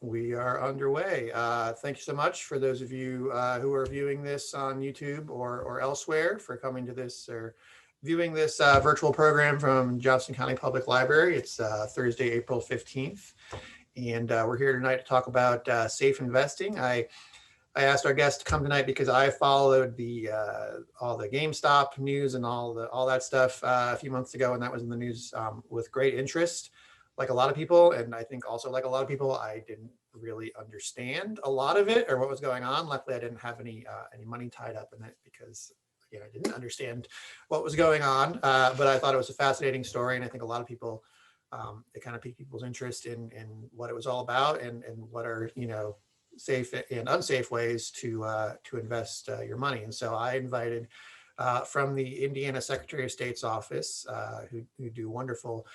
We are underway. Thank you so much for those of you who are viewing this on YouTube or elsewhere for coming to this or viewing this virtual program from Johnson County Public Library. It's Thursday, April 15th, and we're here tonight to talk about safe investing. I asked our guest to come tonight because I followed the all the GameStop news and all that stuff a few months ago, and that was in the news with great interest, like a lot of people. And I think also like a lot of people, I didn't really understand a lot of it or what was going on. Luckily, I didn't have any money tied up in it because I didn't understand what was going on. But I thought it was a fascinating story, and I think a lot of people it kind of piqued people's interest in what it was all about and what are safe and unsafe ways to invest your money. And so I invited from the Indiana Secretary of State's office, who do wonderful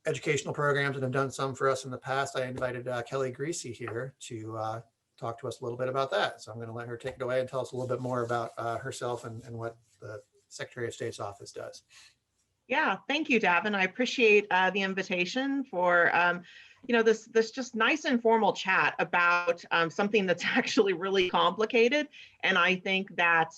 educational programs and have done some for us in the past. I invited Kelly Griese here to talk to us a little bit about that. So I'm going to let her take it away and tell us a little bit more about herself and what the Secretary of State's office does. Yeah, thank you, Davin. I appreciate the invitation for this just nice informal chat about something that's actually really complicated, and I think that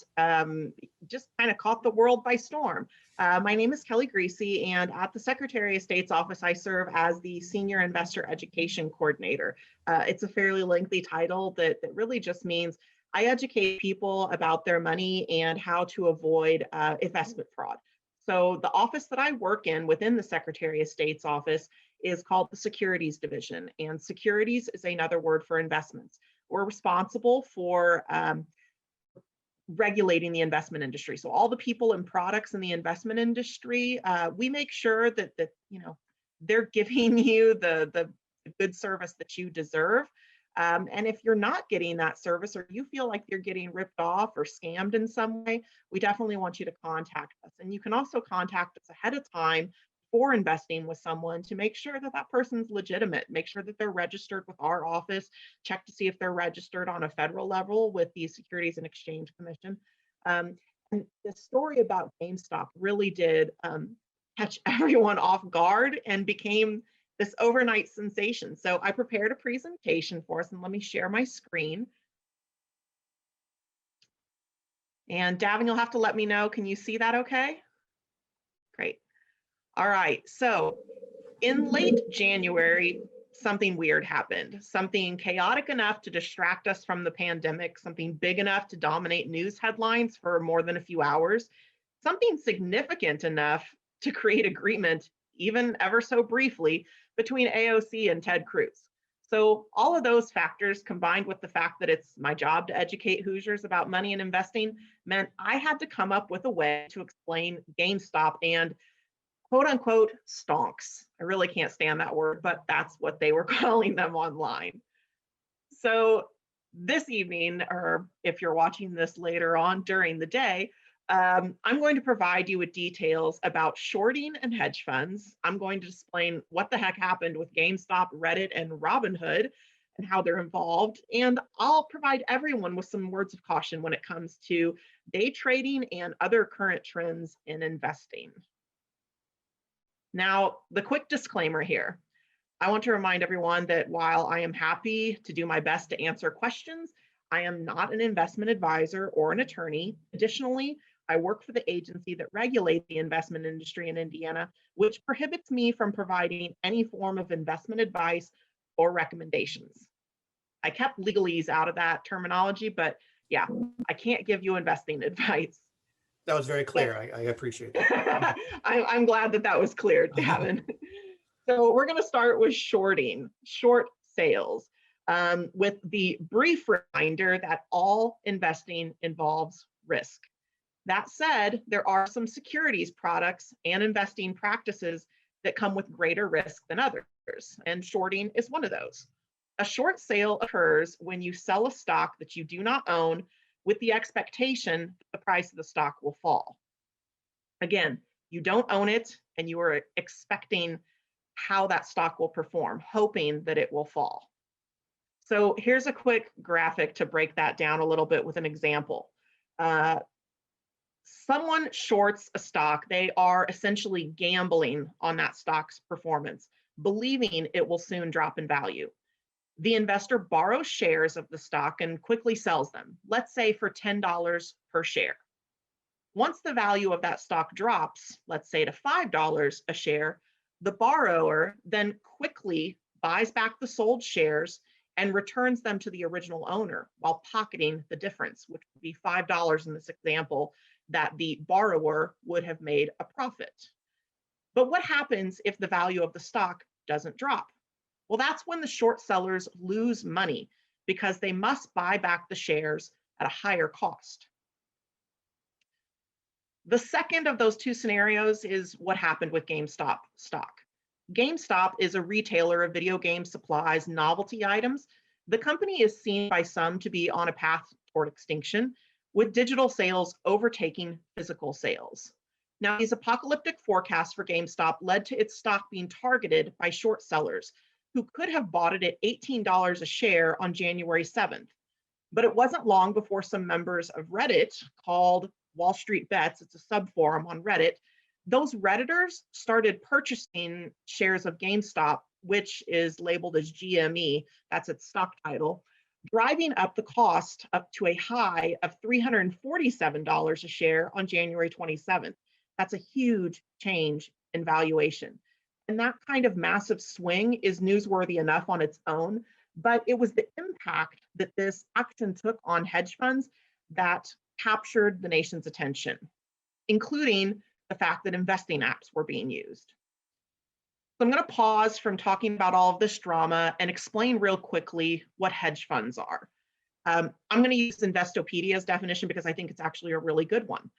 just kind of caught the world by storm. My name is Kelly Griese, and at the Secretary of State's office, I serve as the Senior Investor Education Coordinator. It's a fairly lengthy title that really just means I educate people about their money and how to avoid investment fraud. So the office that I work in within the Secretary of State's office is called the Securities Division, and securities is another word for investments. We're responsible for regulating the investment industry. So all the people and products in the investment industry, we make sure that they're giving you the good service that you deserve. And if you're not getting that service or you feel like you're getting ripped off or scammed in some way, we definitely want you to contact us. And you can also contact us ahead of time for investing with someone to make sure that that person's legitimate, make sure that they're registered with our office, check to see if they're registered on a federal level with the Securities and Exchange Commission. And the story about GameStop really did catch everyone off guard and became this overnight sensation. So I prepared a presentation for us, and let me share my screen. And Davin, you'll have to let me know. Can you see that okay? Great. All right, so in late January, something weird happened, something chaotic enough to distract us from the pandemic, something big enough to dominate news headlines for more than a few hours, something significant enough to create agreement, even ever so briefly, between AOC and Ted Cruz. So all of those factors combined with the fact that it's my job to educate Hoosiers about money and investing meant I had to come up with a way to explain GameStop and quote unquote stonks. I really can't stand that word, but that's what they were calling them online. So this evening, or if you're watching this later on during the day, I'm going to provide you with details about shorting and hedge funds. I'm going to explain what the heck happened with GameStop, Reddit, and Robinhood and how they're involved. And I'll provide everyone with some words of caution when it comes to day trading and other current trends in investing. Now, the quick disclaimer here. I want to remind everyone that while I am happy to do my best to answer questions, I am not an investment advisor or an attorney. Additionally, I work for the agency that regulates the investment industry in Indiana, which prohibits me from providing any form of investment advice or recommendations. I kept legalese out of that terminology, but yeah, I can't give you investing advice. That was very clear. I appreciate that. I'm glad that that was clear, Davin. So we're going to start with shorting, short sales, with the brief reminder that all investing involves risk. That said, there are some securities products and investing practices that come with greater risk than others, and shorting is one of those. A short sale occurs when you sell a stock that you do not own with the expectation that the price of the stock will fall. Again, you don't own it and you are expecting how that stock will perform, hoping that it will fall. So here's a quick graphic to break that down a little bit with an example. Someone shorts a stock, they are essentially gambling on that stock's performance, believing it will soon drop in value. The investor borrows shares of the stock and quickly sells them, let's say for $10 per share. Once the value of that stock drops, let's say to $5 a share, the borrower then quickly buys back the sold shares and returns them to the original owner while pocketing the difference, which would be $5 in this example that the borrower would have made a profit. But what happens if the value of the stock doesn't drop? Well, that's when the short sellers lose money because they must buy back the shares at a higher cost. The second of those two scenarios is what happened with GameStop stock. GameStop is a retailer of video game supplies, novelty items. The company is seen by some to be on a path toward extinction, with digital sales overtaking physical sales. Now, these apocalyptic forecasts for GameStop led to its stock being targeted by short sellers who could have bought it at $18 a share on January 7th. But it wasn't long before some members of Reddit, called Wall Street Bets, it's a sub-forum on Reddit, those Redditors started purchasing shares of GameStop, which is labeled as GME, that's its stock title, driving up the cost up to a high of $347 a share on January 27th. That's a huge change in valuation. And that kind of massive swing is newsworthy enough on its own, but it was the impact that this action took on hedge funds that captured the nation's attention, including the fact that investing apps were being used. So I'm going to pause from talking about all of this drama and explain real quickly what hedge funds are. I'm going to use Investopedia's definition because I think it's actually a really good one.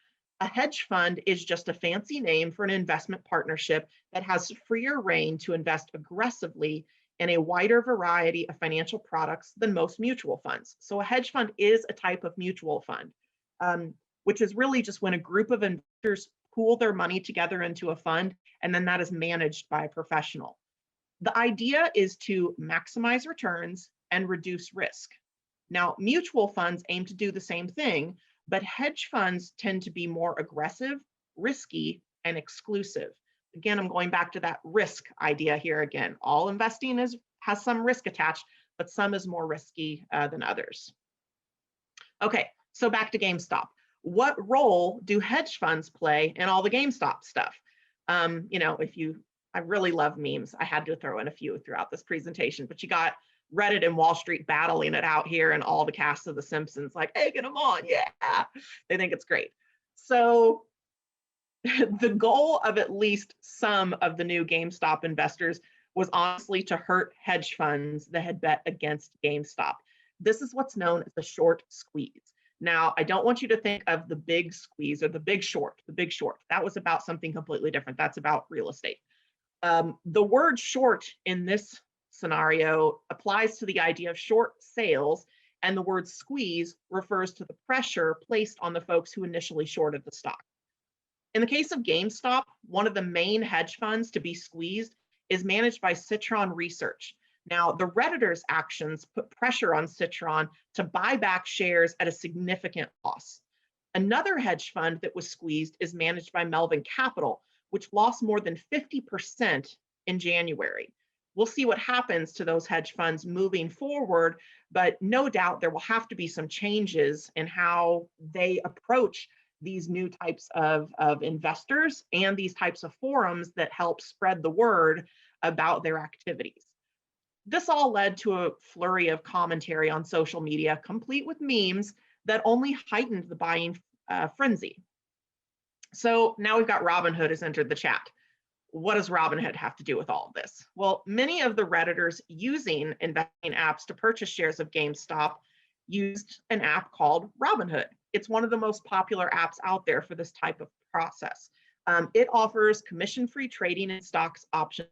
A hedge fund is just a fancy name for an investment partnership that has freer reign to invest aggressively in a wider variety of financial products than most mutual funds. So a hedge fund is a type of mutual fund, which is really just when a group of investors pool their money together into a fund, and then that is managed by a professional. The idea is to maximize returns and reduce risk. Now, mutual funds aim to do the same thing, but hedge funds tend to be more aggressive, risky, and exclusive. Again, I'm going back to that risk idea here again. All investing has some risk attached, but some is more risky than others. Okay, so back to GameStop. What role do hedge funds play in all the GameStop stuff? I really love memes. I had to throw in a few throughout this presentation, but you got Reddit and Wall Street battling it out here, and all the cast of The Simpsons like, egging them on, yeah. They think it's great. So the goal of at least some of the new GameStop investors was honestly to hurt hedge funds that had bet against GameStop. This is what's known as the short squeeze. Now, I don't want you to think of the big squeeze or the big short, That was about something completely different. That's about real estate. The word short in this scenario applies to the idea of short sales, and the word squeeze refers to the pressure placed on the folks who initially shorted the stock. In the case of GameStop, one of the main hedge funds to be squeezed is managed by Citron Research. Now, the Redditors' actions put pressure on Citron to buy back shares at a significant loss. Another hedge fund that was squeezed is managed by Melvin Capital, which lost more than 50% in January. We'll see what happens to those hedge funds moving forward, but no doubt there will have to be some changes in how they approach these new types of investors and these types of forums that help spread the word about their activities. This all led to a flurry of commentary on social media, complete with memes that only heightened the buying frenzy. So now we've got Robinhood has entered the chat. What does Robinhood have to do with all of this? Well, many of the Redditors using investing apps to purchase shares of GameStop used an app called Robinhood. It's one of the most popular apps out there for this type of process. It offers commission-free trading in stocks, options,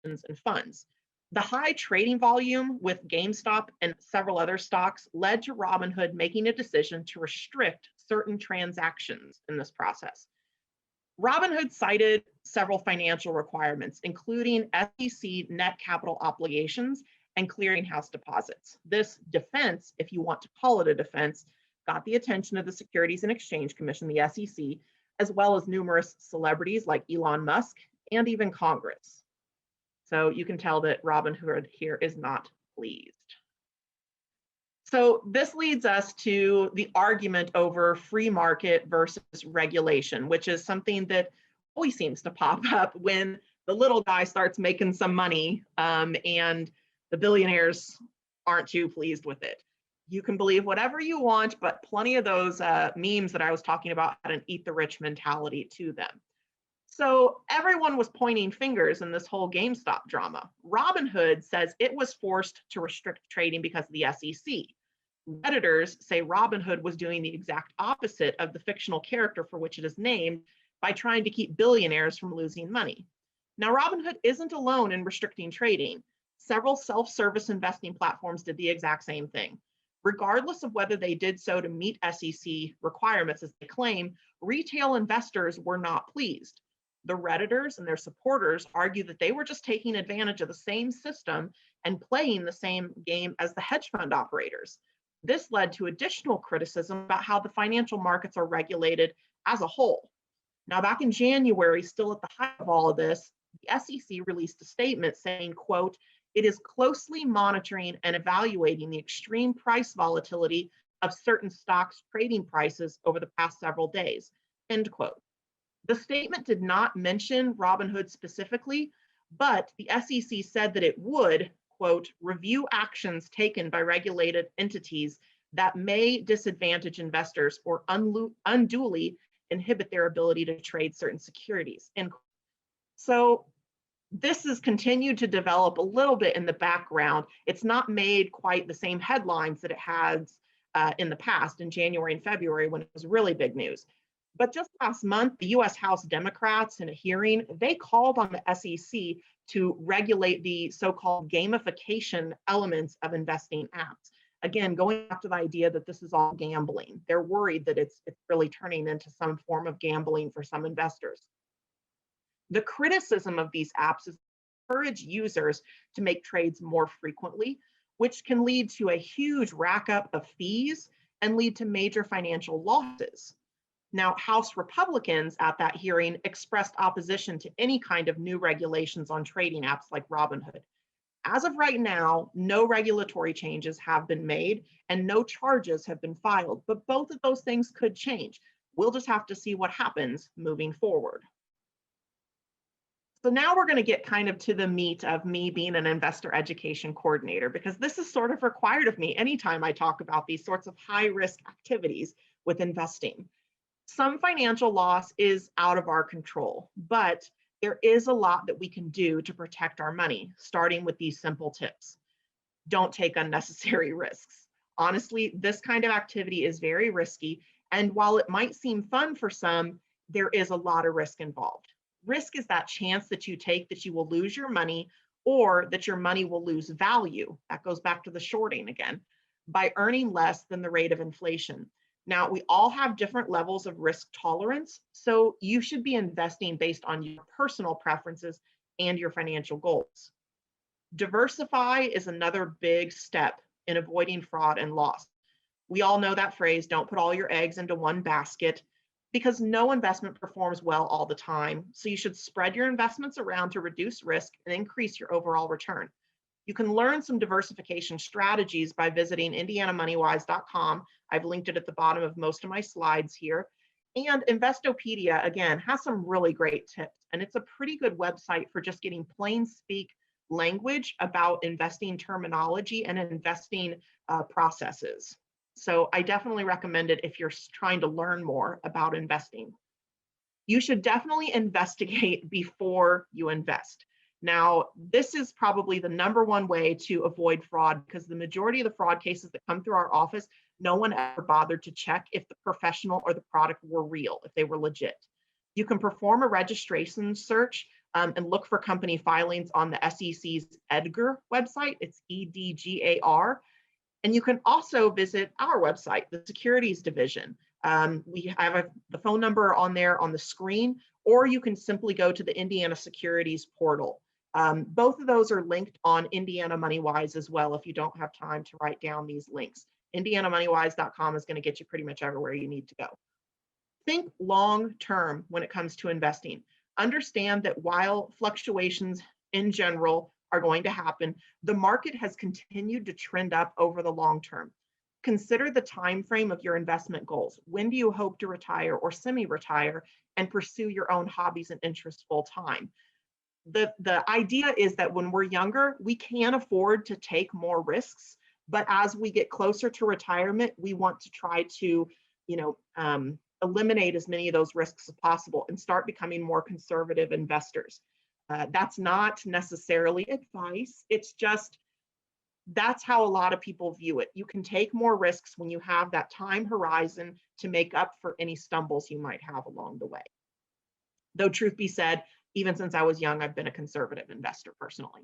and funds. The high trading volume with GameStop and several other stocks led to Robinhood making a decision to restrict certain transactions in this process. Robinhood cited several financial requirements, including SEC net capital obligations and clearinghouse deposits. This defense, if you want to call it a defense, got the attention of the Securities and Exchange Commission, the SEC, as well as numerous celebrities like Elon Musk and even Congress. So you can tell that Robinhood here is not pleased. So this leads us to the argument over free market versus regulation, which is something that always seems to pop up when the little guy starts making some money and the billionaires aren't too pleased with it. You can believe whatever you want, but plenty of those memes that I was talking about had an eat the rich mentality to them. So everyone was pointing fingers in this whole GameStop drama. Robinhood says it was forced to restrict trading because of the SEC. Redditors say Robinhood was doing the exact opposite of the fictional character for which it is named by trying to keep billionaires from losing money. Now, Robinhood isn't alone in restricting trading. Several self-service investing platforms did the exact same thing. Regardless of whether they did so to meet SEC requirements as they claim, retail investors were not pleased. The Redditors and their supporters argue that they were just taking advantage of the same system and playing the same game as the hedge fund operators. This led to additional criticism about how the financial markets are regulated as a whole. Now, back in January, still at the height of all of this, the SEC released a statement saying, quote, "It is closely monitoring and evaluating the extreme price volatility of certain stocks' trading prices over the past several days," end quote. The statement did not mention Robinhood specifically, but the SEC said that it would, quote, "review actions taken by regulated entities that may disadvantage investors or unduly inhibit their ability to trade certain securities," end quote. So this has continued to develop a little bit in the background. It's not made quite the same headlines that it has in the past in January and February when it was really big news. But just last month, the US House Democrats in a hearing, they called on the SEC to regulate the so-called gamification elements of investing apps. Again, going back to the idea that this is all gambling. They're worried that it's really turning into some form of gambling for some investors. The criticism of these apps is to encourage users to make trades more frequently, which can lead to a huge rack up of fees and lead to major financial losses. Now, House Republicans at that hearing expressed opposition to any kind of new regulations on trading apps like Robinhood. As of right now, no regulatory changes have been made and no charges have been filed, but both of those things could change. We'll just have to see what happens moving forward. So now we're going to get kind of to the meat of me being an investor education coordinator, because this is sort of required of me anytime I talk about these sorts of high risk activities with investing. Some financial loss is out of our control, but there is a lot that we can do to protect our money, starting with these simple tips. Don't take unnecessary risks. Honestly, this kind of activity is very risky, and while it might seem fun for some, there is a lot of risk involved. Risk is that chance that you take that you will lose your money or that your money will lose value. That goes back to the shorting again, by earning less than the rate of inflation. Now, we all have different levels of risk tolerance, so you should be investing based on your personal preferences and your financial goals. Diversify is another big step in avoiding fraud and loss. We all know that phrase, don't put all your eggs into one basket, because no investment performs well all the time. So you should spread your investments around to reduce risk and increase your overall return. You can learn some diversification strategies by visiting indianamoneywise.com. I've linked it at the bottom of most of my slides here. And Investopedia, again, has some really great tips. And it's a pretty good website for just getting plain speak language about investing terminology and investing processes. So I definitely recommend it if you're trying to learn more about investing. You should definitely investigate before you invest. Now, this is probably the number one way to avoid fraud, because the majority of the fraud cases that come through our office, no one ever bothered to check if the professional or the product were real, if they were legit. You can perform a registration search and look for company filings on the SEC's EDGAR website. It's EDGAR. And you can also visit our website, the Securities Division. We have the phone number on there on the screen, or you can simply go to the Indiana Securities portal. Both of those are linked on Indiana MoneyWise as well if you don't have time to write down these links. IndianaMoneyWise.com is going to get you pretty much everywhere you need to go. Think long term when it comes to investing. Understand that while fluctuations in general are going to happen, the market has continued to trend up over the long term. Consider the time frame of your investment goals. When do you hope to retire or semi-retire and pursue your own hobbies and interests full time? The idea is that when we're younger, we can afford to take more risks, but as we get closer to retirement, we want to try to, eliminate as many of those risks as possible and start becoming more conservative investors. That's not necessarily advice. It's just, that's how a lot of people view it. You can take more risks when you have that time horizon to make up for any stumbles you might have along the way. Though truth be said, even since I was young, I've been a conservative investor personally.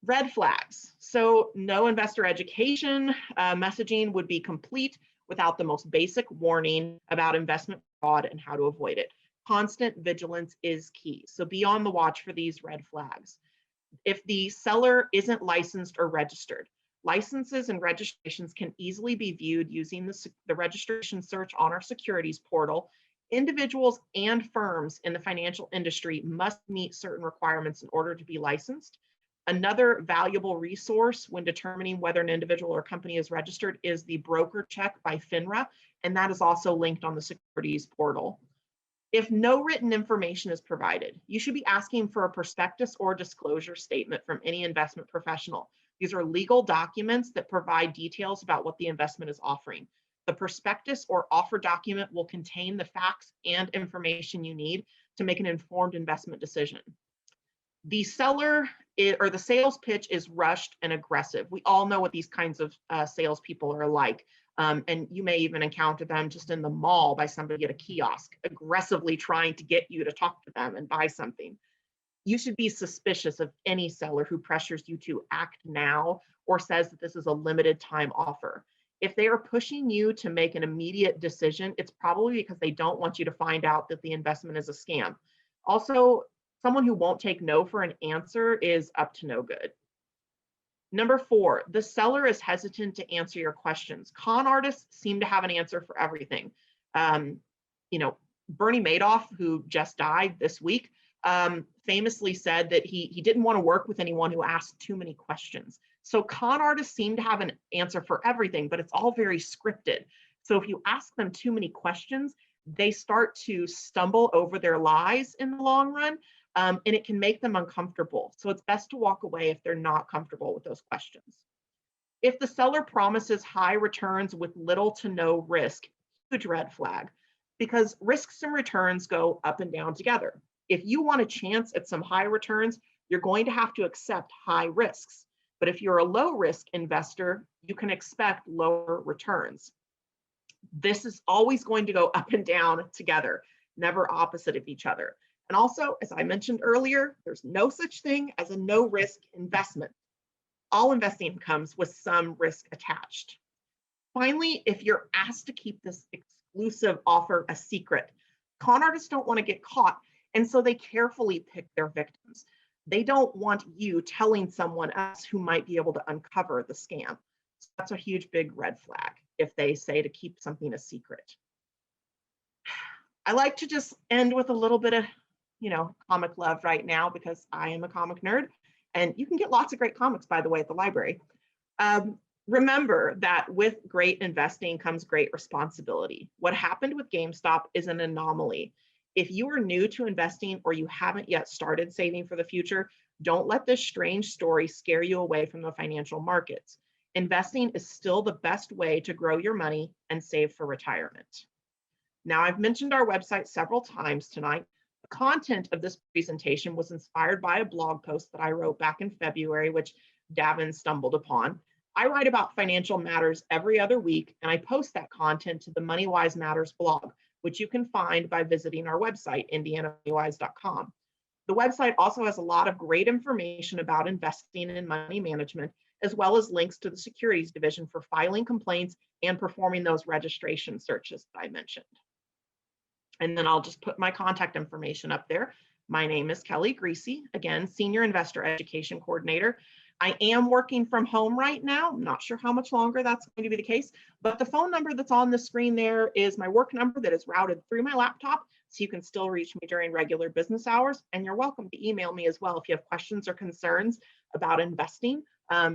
Red flags. So no investor education messaging would be complete without the most basic warning about investment fraud and how to avoid it. Constant vigilance is key. So be on the watch for these red flags. If the seller isn't licensed or registered, licenses and registrations can easily be viewed using the registration search on our securities portal. Individuals and firms in the financial industry must meet certain requirements in order to be licensed. Another valuable resource when determining whether an individual or company is registered is the broker check by FINRA, and that is also linked on the securities portal. If no written information is provided, you should be asking for a prospectus or disclosure statement from any investment professional. These are legal documents that provide details about what the investment is offering. The prospectus or offer document will contain the facts and information you need to make an informed investment decision. The seller or the sales pitch is rushed and aggressive. We all know what these kinds of salespeople are like. And you may even encounter them just in the mall by somebody at a kiosk, aggressively trying to get you to talk to them and buy something. You should be suspicious of any seller who pressures you to act now or says that this is a limited time offer. If they are pushing you to make an immediate decision, it's probably because they don't want you to find out that the investment is a scam. Also, someone who won't take no for an answer is up to no good. Number 4, the seller is hesitant to answer your questions. Con artists seem to have an answer for everything. Bernie Madoff, who just died this week, famously said that he didn't want to work with anyone who asked too many questions. So con artists seem to have an answer for everything, but it's all very scripted. So if you ask them too many questions, they start to stumble over their lies in the long run, and it can make them uncomfortable. So it's best to walk away if they're not comfortable with those questions. If the seller promises high returns with little to no risk, huge red flag, because risks and returns go up and down together. If you want a chance at some high returns, you're going to have to accept high risks. But if you're a low risk investor, you can expect lower returns. This is always going to go up and down together, never opposite of each other. And also, as I mentioned earlier, there's no such thing as a no risk investment. All investing comes with some risk attached. Finally, if you're asked to keep this exclusive offer a secret, con artists don't want to get caught, and so they carefully pick their victims. They don't want you telling someone else who might be able to uncover the scam. So that's a huge big red flag if they say to keep something a secret. I like to just end with a little bit of, comic love right now because I am a comic nerd, and you can get lots of great comics, by the way, at the library. Remember that with great investing comes great responsibility. What happened with GameStop is an anomaly. If you are new to investing or you haven't yet started saving for the future, don't let this strange story scare you away from the financial markets. Investing is still the best way to grow your money and save for retirement. Now, I've mentioned our website several times tonight. The content of this presentation was inspired by a blog post that I wrote back in February, which Davin stumbled upon. I write about financial matters every other week, and I post that content to the MoneyWise Matters blog, which you can find by visiting our website, indianamoneywise.com. The website also has a lot of great information about investing and money management, as well as links to the securities division for filing complaints and performing those registration searches that I mentioned. And then I'll just put my contact information up there. My name is Kelly Griese, again, Senior Investor Education Coordinator. I am working from home right now. I'm not sure how much longer that's going to be the case, but the phone number that's on the screen there is my work number that is routed through my laptop. So you can still reach me during regular business hours. And you're welcome to email me as well if you have questions or concerns about investing,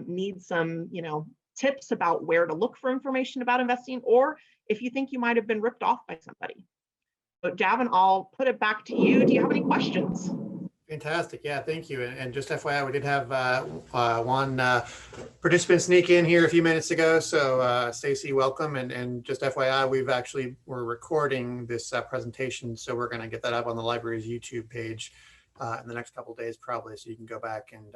need some, tips about where to look for information about investing, or if you think you might have been ripped off by somebody. So Javin, I'll put it back to you. Do you have any questions? Fantastic. Yeah, thank you. And just FYI, we did have one participant sneak in here a few minutes ago. So Stacy, welcome. And just FYI, we're recording this presentation. So we're going to get that up on the library's YouTube page in the next couple of days, probably. So you can go back and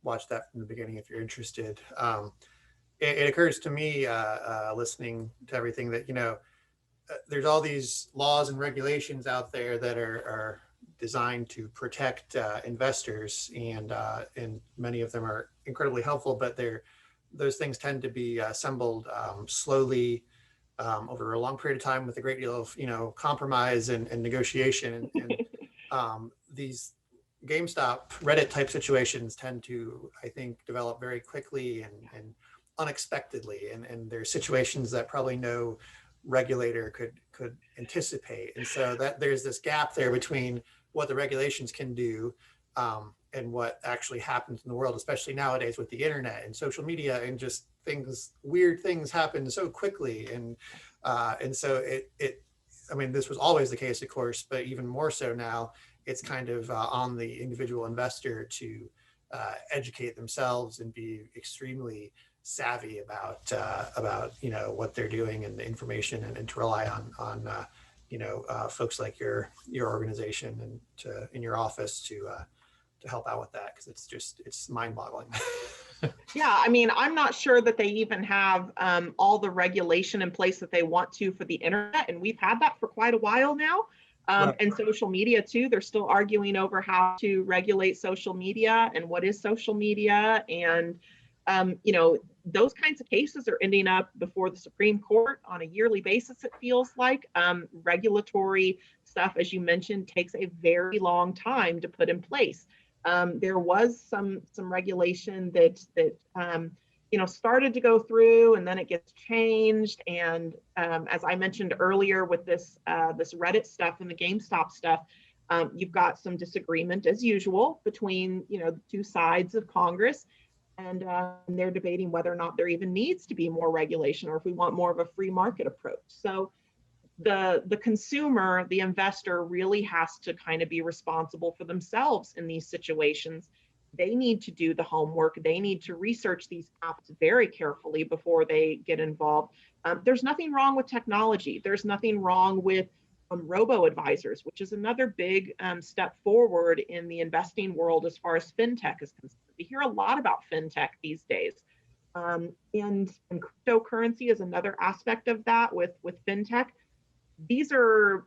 watch that from the beginning if you're interested. It occurs to me listening to everything that, there's all these laws and regulations out there that are designed to protect investors, and many of them are incredibly helpful, but those things tend to be assembled slowly over a long period of time with a great deal of compromise and negotiation. And these GameStop Reddit type situations tend to, I think, develop very quickly and unexpectedly, and there's situations that probably no regulator could anticipate. And so that there's this gap there between what the regulations can do and what actually happens in the world, especially nowadays with the internet and social media, and just weird things happen so quickly. And so this was always the case, of course, but even more so now, it's kind of on the individual investor to educate themselves and be extremely savvy about what they're doing and the information, and to rely on folks like your organization and in your office to help out with that, because it's mind-boggling. Yeah, I'm not sure that they even have all the regulation in place that they want to for the internet, and we've had that for quite a while now. Right. And social media too. They're still arguing over how to regulate social media and what is social media, and those kinds of cases are ending up before the Supreme Court on a yearly basis, it feels like. Regulatory stuff, as you mentioned, takes a very long time to put in place. There was some regulation that started to go through, and then it gets changed. And as I mentioned earlier with this Reddit stuff and the GameStop stuff, you've got some disagreement as usual between the two sides of Congress. And they're debating whether or not there even needs to be more regulation, or if we want more of a free market approach. So the consumer, the investor, really has to kind of be responsible for themselves in these situations. They need to do the homework. They need to research these apps very carefully before they get involved. There's nothing wrong with technology. There's nothing wrong with robo-advisors, which is another big step forward in the investing world as far as fintech is concerned. We hear a lot about fintech these days. And cryptocurrency is another aspect of that with fintech. These are,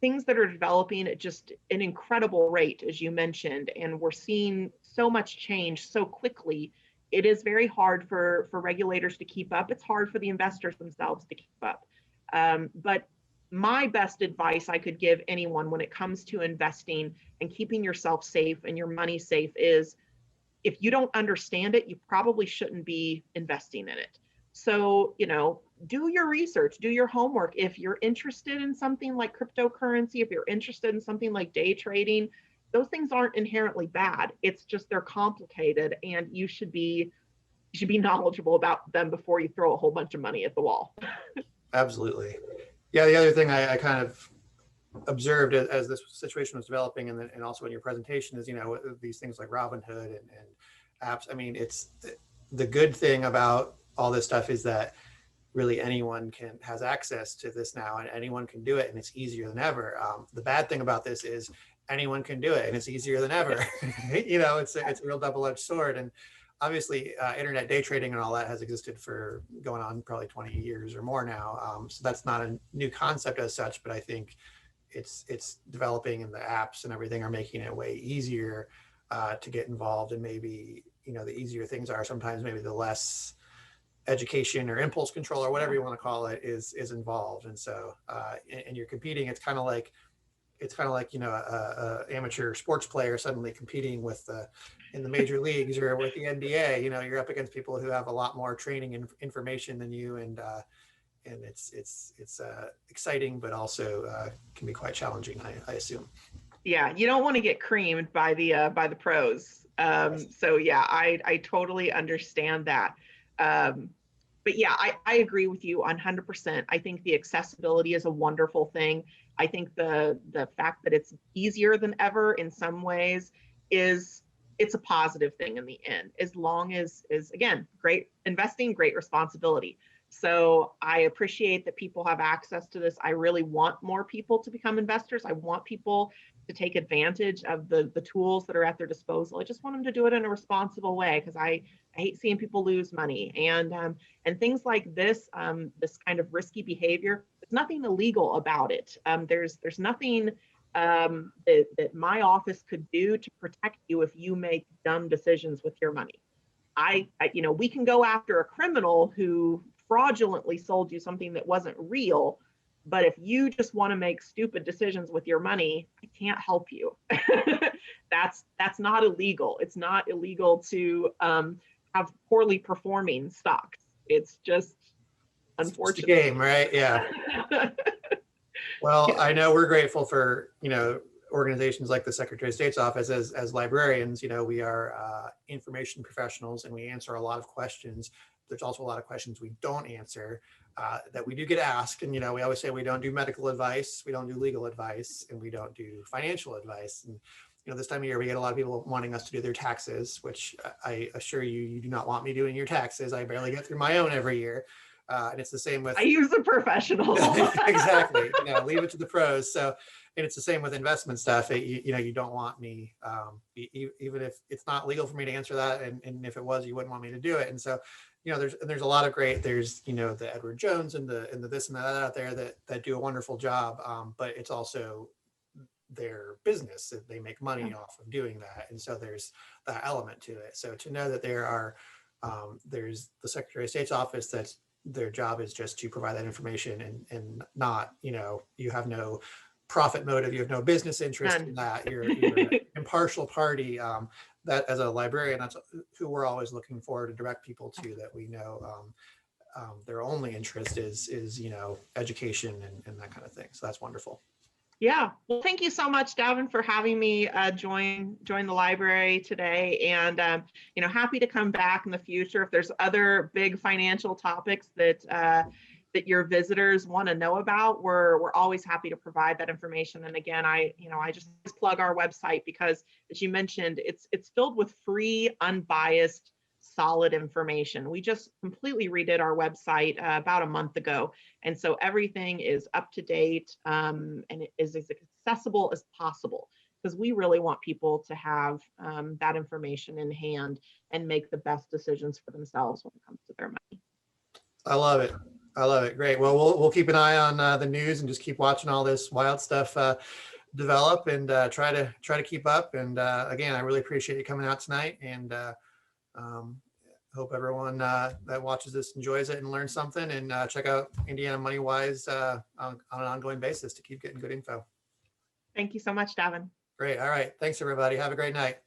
things that are developing at just an incredible rate, as you mentioned, and we're seeing so much change so quickly. It is very hard for regulators to keep up. It's hard for the investors themselves to keep up. But my best advice I could give anyone when it comes to investing and keeping yourself safe and your money safe is, if you don't understand it, you probably shouldn't be investing in it. So, do your research, do your homework. If you're interested in something like cryptocurrency, if you're interested in something like day trading, those things aren't inherently bad. It's just they're complicated, and you should be knowledgeable about them before you throw a whole bunch of money at the wall. Absolutely. Yeah, the other thing I kind of observed as this situation was developing, and also in your presentation, is these things like Robinhood and apps. It's the good thing about all this stuff is that really anyone has access to this now, and anyone can do it, and it's easier than ever. The bad thing about this is anyone can do it, and it's easier than ever. It's a real double-edged sword. And obviously, internet day trading and all that has existed for going on probably 20 years or more now. So that's not a new concept as such, but I think it's developing, and the apps and everything are making it way easier to get involved. And maybe, the easier things are, sometimes maybe the less education or impulse control or whatever you want to call it is involved. And so and you're competing, it's kind of like a amateur sports player suddenly competing with in the major leagues or with the NBA. You're up against people who have a lot more training and information than you, and and it's exciting, but also can be quite challenging, I assume. Yeah, you don't want to get creamed by the pros. So yeah, I totally understand that. But yeah, I agree with you 100%. I think the accessibility is a wonderful thing. I think the fact that it's easier than ever in some ways is it's a positive thing in the end, as long as is again, great investing, great responsibility. So I appreciate that people have access to this. I really want more people to become investors. I want people to take advantage of the tools that are at their disposal. I just want them to do it in a responsible way, because I hate seeing people lose money. And things like this, this kind of risky behavior, there's nothing illegal about it. There's nothing that my office could do to protect you if you make dumb decisions with your money. We can go after a criminal who fraudulently sold you something that wasn't real, but if you just want to make stupid decisions with your money, I can't help you. That's not illegal. It's not illegal to have poorly performing stocks. It's just unfortunate. It's a game, right? Yeah. Well, I know we're grateful for, organizations like the Secretary of State's office. As librarians, we are information professionals, and we answer a lot of questions. There's also a lot of questions we don't answer that we do get asked. And, we always say we don't do medical advice, we don't do legal advice, and we don't do financial advice. And, this time of year, we get a lot of people wanting us to do their taxes, which I assure you, you do not want me doing your taxes. I barely get through my own every year. And it's the same with— I use a professional. Exactly. Leave it to the pros. So, and it's the same with investment stuff. You don't want me, even if it's not legal for me to answer that. And if it was, you wouldn't want me to do it. And so, there's a lot of great, there's, the Edward Jones and the this and that out there that do a wonderful job. But it's also their business, that they make money off of doing that. And so there's that element to it. So to know that there's the Secretary of State's office that's their job is just to provide that information, and not, you have no profit motive, you have no business interest in that. You're an impartial party. That as a librarian, that's who we're always looking for to direct people to, that we know their only interest is education and that kind of thing. So that's wonderful. Yeah. Well, thank you so much, Davin, for having me join the library today. And, happy to come back in the future if there's other big financial topics that your visitors want to know about. We're always happy to provide that information. And again, I just plug our website because, as you mentioned, it's filled with free, unbiased, solid information. We just completely redid our website about a month ago. And so everything is up to date and it is as accessible as possible, because we really want people to have that information in hand and make the best decisions for themselves when it comes to their money. I love it. I love it. Great. Well, we'll keep an eye on the news and just keep watching all this wild stuff develop, and try to keep up. And again, I really appreciate you coming out tonight, and hope everyone that watches this enjoys it and learns something, and check out Indiana Money Wise on an ongoing basis to keep getting good info. Thank you so much, Davin. Great. All right. Thanks, everybody. Have a great night.